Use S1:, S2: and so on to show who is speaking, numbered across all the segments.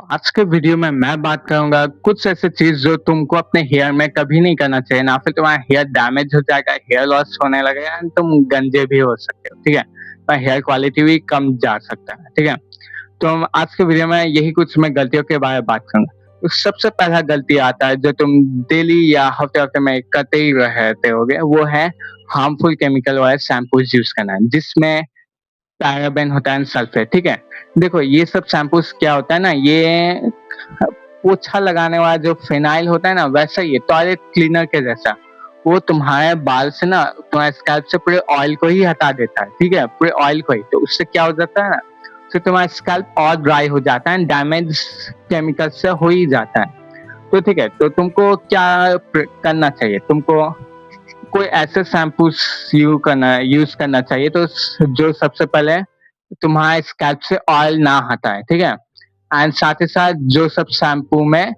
S1: आज के वीडियो में मैं बात करूँगा कुछ ऐसी चीज़ जो तुमको अपने हेयर में कभी नहीं करना चाहिए, ना फिर तुम्हारा हेयर डैमेज हो जाएगा, हेयर लॉस होने लगेगा एंड तुम गंजे भी हो सकते हो, ठीक है? तो हेयर क्वालिटी भी कम जा सकता है, ठीक है? तो हम आज के वीडियो में यही कुछ मैं गलतियों के बारे में बात करूँगा। तो सबसे पहला गलती आता है जो तुम डेली या हफ्ते-हफ्ते में करते ही रहते होगे, वो है हार्मफुल केमिकल वाले शैम्पूज़ यूज़ करना, जिसमें पैराबेन होता है एंड सल्फेट, ठीक है? देखो ये सब शैम्पूज़ क्या होता है ना, ये पोछा लगाने वाला जो फिनाइल होता है ना, वैसा ही है, टॉयलेट क्लीनर के जैसा। वो तुम्हारे बाल से ना, तुम्हारे स्कैल्प से पूरे ऑयल को ही हटा देता है, ठीक है? पूरे ऑयल को ही। तो उससे क्या हो जाता है ना, उससे तुम्हारा स्कैल्प और ड्राई हो जाता है एंड डैमेज केमिकल से हो ही जाता है। तो ठीक है, तो तुमको क्या करना चाहिए? तुमको कोई ऐसे शैम्पूस यूज़ करना चाहिए तो जो सबसे पहले तुम्हारे स्कैल्प से ऑयल ना हटाए, ठीक है? एंड साथ ही साथ जो सब शैम्पू में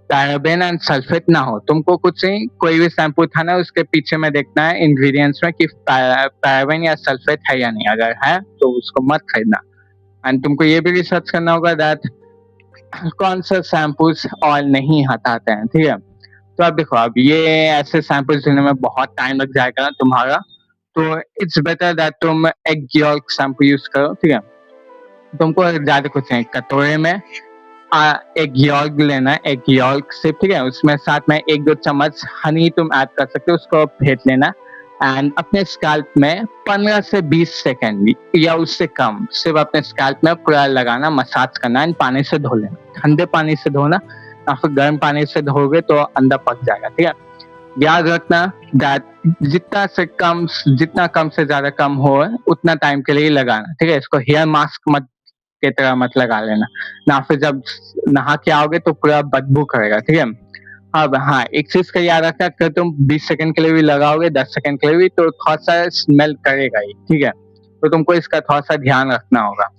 S1: पैराबेन एंड सल्फेट ना हो। तुमको कुछ नहीं, कोई भी शैम्पू उठाना है उसके पीछे में देखना है इंग्रीडिएंट्स में कि पैराबेन या सल्फेट है या नहीं, अगर है तो उसको मत खरीदना। एंड तुमको ये भी रिसर्च करना होगा दैट कौन सा शैम्पूस ऑयल नहीं हटाते हैं, ठीक है? तो अब देखो, अब ये ऐसे सैंपल्स लेने में बहुत टाइम लग जाएगा तुम्हारा, तो इट्स बेटर दैट तुम एग यॉल्क शैम्पू यूज़ करो, ठीक है? तुमको ज़्यादा कुछ नहीं, कटोरे में एग यॉल्क लेना है, एग यॉल्क सिर्फ, ठीक है? उसमें साथ में 1-2 चम्मच हनी तुम ऐड कर सकते हो, उसको फेंट लेना एंड अपने स्कैल्प में 15 से 20 सेकंड या उससे कम सिर्फ अपने स्कैल्प में पूरा लगाना, मसाज करना एंड पानी से धो लेना। ठंडे पानी से धोना, या फिर गर्म पानी से धोगे तो अंदर पक जाएगा, ठीक है? याद रखना दैट जितना कम से ज़्यादा कम हो उतना टाइम के लिए ही लगाना, ठीक है? इसको हेयर मास्क की तरह मत लगा लेना, ना फिर जब नहा के आओगे तो पूरा बदबू करेगा, ठीक है? अब हाँ, एक चीज़ का याद रखना, अगर तुम 20 सेकंड के लिए भी लगाओगे, 10 सेकंड के लिए भी, तो थोड़ा-सा स्मेल करेगा ही, ठीक है? तो तुमको इसका थोड़ा-सा ध्यान रखना होगा।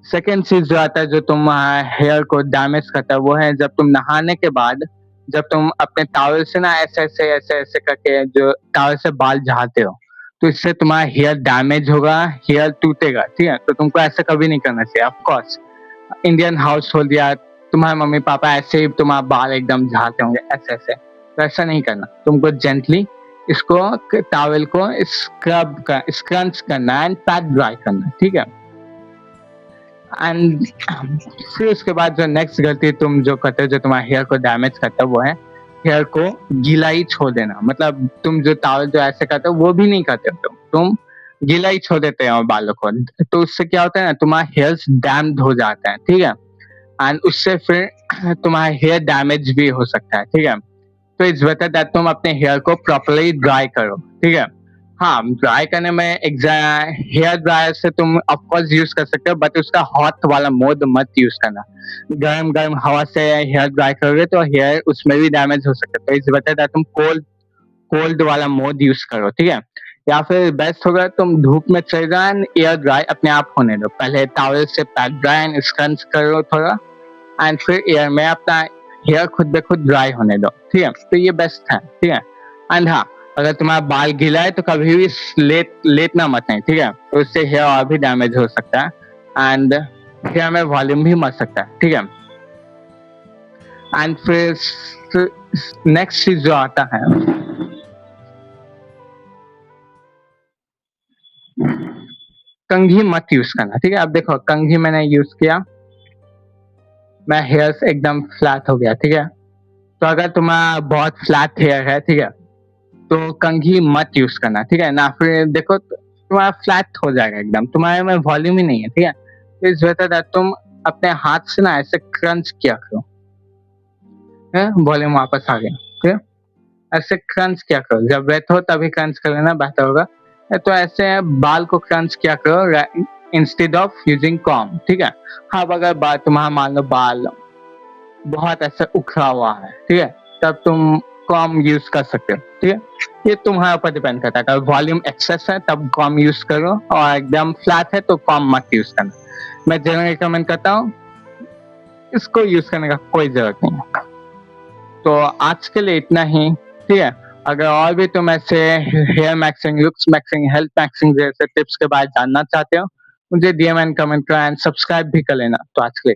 S1: सेकंड चीज़ जो आता है जो तुम हेयर को डैमेज करता है, वो है जब तुम नहाने के बाद जब तुम अपने टॉवल से ना ऐसे-ऐसे करके जो टॉवल से बाल झाड़ते हो, तो इससे तुम्हारा हेयर डैमेज होगा, हेयर टूटेगा, ठीक है? तो तुमको ऐसा कभी नहीं करना चाहिए। ऑफ कोर्स इंडियन हाउसहोल्ड या तुम्हारे मम्मी-पापा ऐसे ही तुम्हारा बाल एकदम झाड़ते होंगे ऐसे-ऐसे, तो ऐसा नहीं करना। तुमको जेंटली इसको टॉवल को स्क्रंच करना है एंड पैट ड्राई करना है, ठीक है? एंड फिर उसके बाद जो नेक्स्ट गलती तुम जो करते हो जो तुम्हारे हेयर को डैमेज करता है, वो है हेयर को गीला ही छोड़ देना। मतलब तुम जो टॉवल जो ऐसे करते हो वो भी नहीं करते हो, तुम गीला ही छोड़ देते हो बालों को। तो उससे क्या होता है ना, तुम्हारा हेयर्स डैम्ड हो जाते हैं, ठीक है? एंड उससे फिर तुम्हारा हेयर डैमेज भी हो सकता है, ठीक है? तो इट्स बेटर दैट तुम अपने हेयर को प्रॉपर्ली ड्राई करो, ठीक है? हाँ, ड्राई करने में हेयर ड्रायर से तुम ऑफ कोर्स यूज़ कर सकते हो, बट उसका हॉट वाला मोड मत यूज़ करना। गरम-गरम हवा से हेयर ड्राई करोगे तो हेयर उसमें भी डैमेज हो सकता है। तो इट्स बेटर दैट तुम कोल्ड कोल्ड वाला मोड यूज़ करो, ठीक है? या फिर बेस्ट होगा तुम धूप में चले जाओ एंड एयर ड्राई अपने आप होने दो। पहले टॉवल से पैट ड्राई एंड स्क्रंच करो थोड़ा एंड फिर एयर में अपना हेयर खुद ब खुद ड्राई होने दो, ठीक है? तो ये बेस्ट है, ठीक है? एंड हाँ, अगर तुम्हारा बाल गीला है तो कभी भी लेटना मत नहीं, ठीक है? तो उससे हेयर और भी डैमेज हो सकता है एंड हेयर में वॉल्यूम भी मर सकता है, ठीक है? एंड फिर नेक्स्ट चीज़ जो आता है, कंघी मत यूज़ करना, ठीक है? अब देखो, कंघी मैंने यूज़ किया, मेरा हेयर्स एकदम फ्लैट हो गया, ठीक है? तो अगर तुम्हारा बहुत फ्लैट हेयर है, ठीक है? तो कंघी मत यूज़ करना, ठीक है? ना फिर देखो तुम्हारा फ्लैट हो जाएगा एकदम, तुम्हारे में वॉल्यूम ही नहीं है, ठीक है? तो इट्स बेटर दैट तुम अपने हाथ से ना ऐसे क्रंच किया करो, हैं? वॉल्यूम वापस आ गया, ठीक है? ऐसे क्रंच किया करो, जब वेट हो तभी क्रंच कर लेना, बेहतर होगा। तो ऐसे बाल को क्रंच किया करो इंस्टेड ऑफ यूजिंग कॉम्ब, ठीक है? हाँ, अब अगर तुम्हारा मान लो बाल बहुत ऐसा उखड़ा हुआ है, ठीक है? तब तुम कॉम्ब यूज़ कर सकते हो, ठीक है? ये तुम्हारे ऊपर डिपेंड करता है, अगर वॉल्यूम एक्सेस है तब कॉम्ब यूज़ करो और एकदम फ्लैट है तो कॉम्ब मत यूज़ करना। मैं जनरली रिकमेंड करता हूँ, इसको यूज़ करने का कोई ज़रूरत नहीं है। तो आज के लिए इतना ही, ठीक है? अगर और भी तुम ऐसे hair maxxing, looks maxxing, health maxxing जैसे टिप्स के बारे में जानना चाहते हो, मुझे डीएम एंड कमेंट करो एंड सब्सक्राइब भी कर लेना। तो आज के लिए